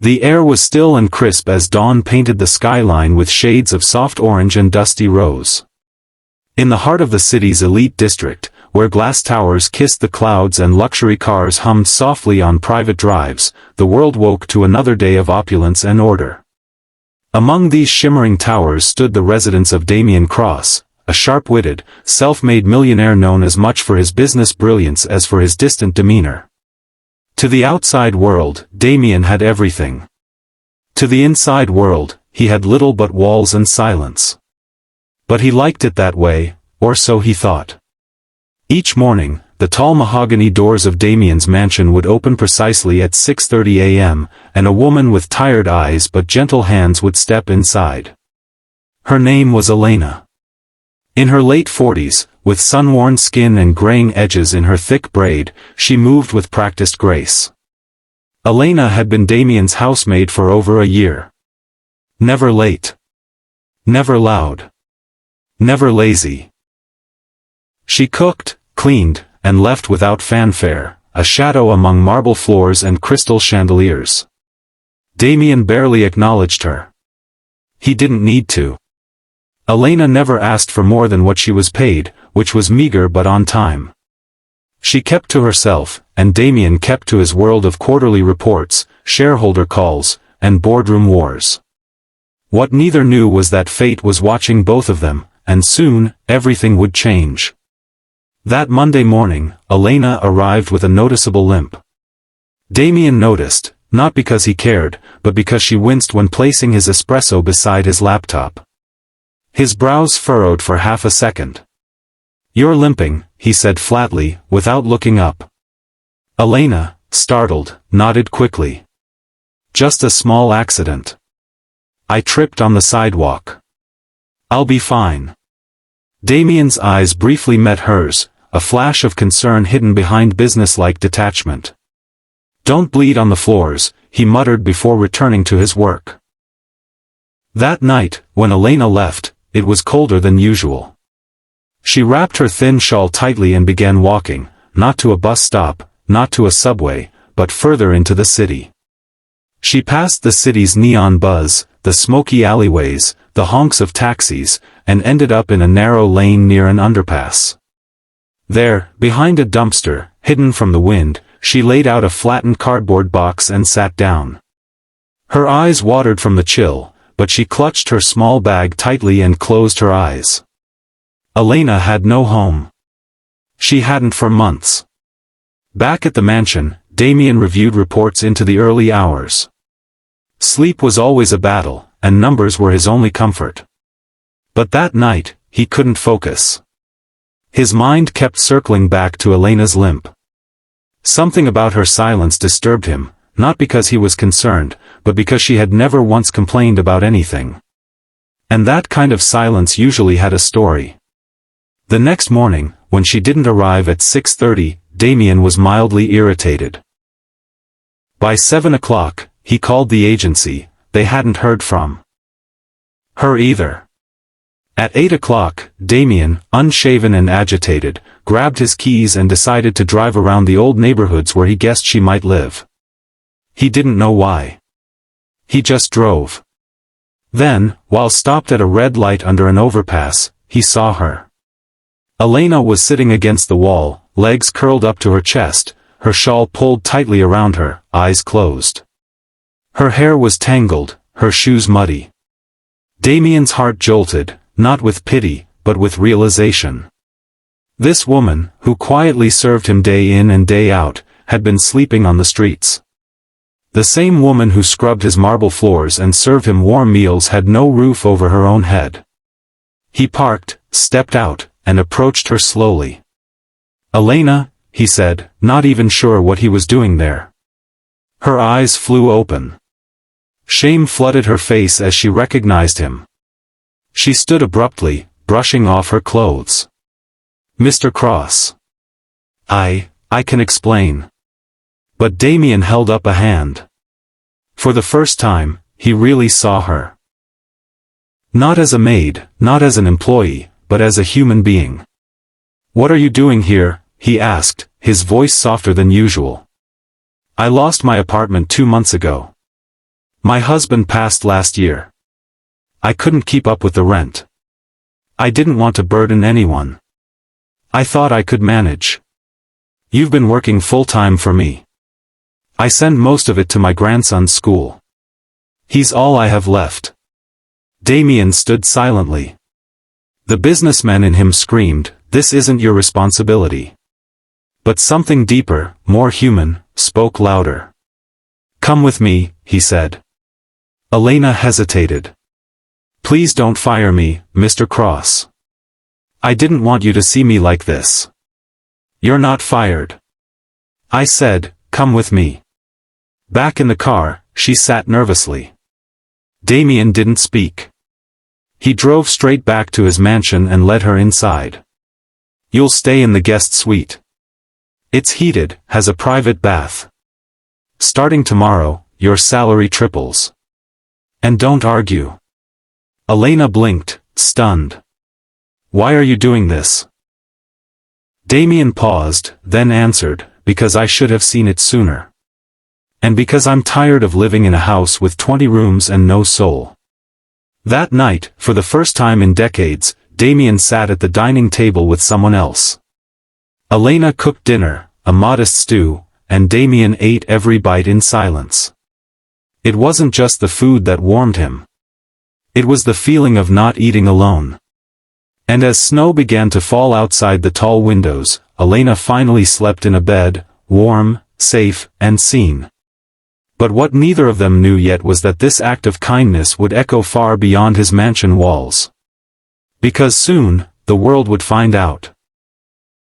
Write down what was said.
The air was still and crisp as dawn painted the skyline with shades of soft orange and dusty rose. In the heart of the city's elite district, where glass towers kissed the clouds and luxury cars hummed softly on private drives, the world woke to another day of opulence and order. Among these shimmering towers stood the residence of Damien Cross, a sharp-witted, self-made millionaire known as much for his business brilliance as for his distant demeanor. To the outside world, Damien had everything. To the inside world, he had little but walls and silence. But he liked it that way, or so he thought. Each morning, the tall mahogany doors of Damien's mansion would open precisely at 6:30 a.m., and a woman with tired eyes but gentle hands would step inside. Her name was Elena. In her late 40s, with sun-worn skin and graying edges in her thick braid, she moved with practiced grace. Elena had been Damien's housemaid for over a year. Never late. Never loud. Never lazy. She cooked, cleaned, and left without fanfare, a shadow among marble floors and crystal chandeliers. Damien barely acknowledged her. He didn't need to. Elena never asked for more than what she was paid, which was meager but on time. She kept to herself, and Damien kept to his world of quarterly reports, shareholder calls, and boardroom wars. What neither knew was that fate was watching both of them, and soon, everything would change. That Monday morning, Elena arrived with a noticeable limp. Damien noticed, not because he cared, but because she winced when placing his espresso beside his laptop. His brows furrowed for half a second. "You're limping," he said flatly, without looking up. Elena, startled, nodded quickly. "Just a small accident. I tripped on the sidewalk. I'll be fine." Damien's eyes briefly met hers, a flash of concern hidden behind businesslike detachment. "Don't bleed on the floors," he muttered before returning to his work. That night, when Elena left, it was colder than usual. She wrapped her thin shawl tightly and began walking, not to a bus stop, not to a subway, but further into the city. She passed the city's neon buzz, the smoky alleyways, the honks of taxis, and ended up in a narrow lane near an underpass. There, behind a dumpster, hidden from the wind, she laid out a flattened cardboard box and sat down. Her eyes watered from the chill, but she clutched her small bag tightly and closed her eyes. Elena had no home. She hadn't for months. Back at the mansion, Damien reviewed reports into the early hours. Sleep was always a battle, and numbers were his only comfort. But that night, he couldn't focus. His mind kept circling back to Elena's limp. Something about her silence disturbed him, not because he was concerned, but because she had never once complained about anything. And that kind of silence usually had a story. The next morning, when she didn't arrive at 6:30, Damien was mildly irritated. By 7 o'clock, he called the agency. They hadn't heard from her either. At 8 o'clock, Damien, unshaven and agitated, grabbed his keys and decided to drive around the old neighborhoods where he guessed she might live. He didn't know why. He just drove. Then, while stopped at a red light under an overpass, he saw her. Elena was sitting against the wall, legs curled up to her chest, her shawl pulled tightly around her, eyes closed. Her hair was tangled, her shoes muddy. Damien's heart jolted, not with pity, but with realization. This woman, who quietly served him day in and day out, had been sleeping on the streets. The same woman who scrubbed his marble floors and served him warm meals had no roof over her own head. He parked, stepped out, and approached her slowly. "Elena," he said, not even sure what he was doing there. Her eyes flew open. Shame flooded her face as she recognized him. She stood abruptly, brushing off her clothes. "Mr. Cross. I can explain." But Damien held up a hand. For the first time, he really saw her. Not as a maid, not as an employee, but as a human being. "What are you doing here?" he asked, his voice softer than usual. "I lost my apartment 2 months ago." My husband passed last year. I couldn't keep up with the rent. I didn't want to burden anyone. I thought I could manage. You've been working full-time for me. I send most of it to my grandson's school. He's all I have left. Damien stood silently. The businessman in him screamed, "This isn't your responsibility." But something deeper, more human, spoke louder. "Come with me," he said. Elena hesitated. "Please don't fire me, Mr. Cross. I didn't want you to see me like this." "You're not fired." I said, "Come with me." Back in the car, she sat nervously. Damien didn't speak. He drove straight back to his mansion and led her inside. "You'll stay in the guest suite. It's heated, has a private bath. Starting tomorrow, your salary triples. And don't argue." Elena blinked, stunned. "Why are you doing this?" Damien paused, then answered, "Because I should have seen it sooner. And because I'm tired of living in a house with 20 rooms and no soul." That night, for the first time in decades, Damien sat at the dining table with someone else. Elena cooked dinner, a modest stew, and Damien ate every bite in silence. It wasn't just the food that warmed him. It was the feeling of not eating alone. And as snow began to fall outside the tall windows, Elena finally slept in a bed, warm, safe, and seen. But what neither of them knew yet was that this act of kindness would echo far beyond his mansion walls. Because soon, the world would find out.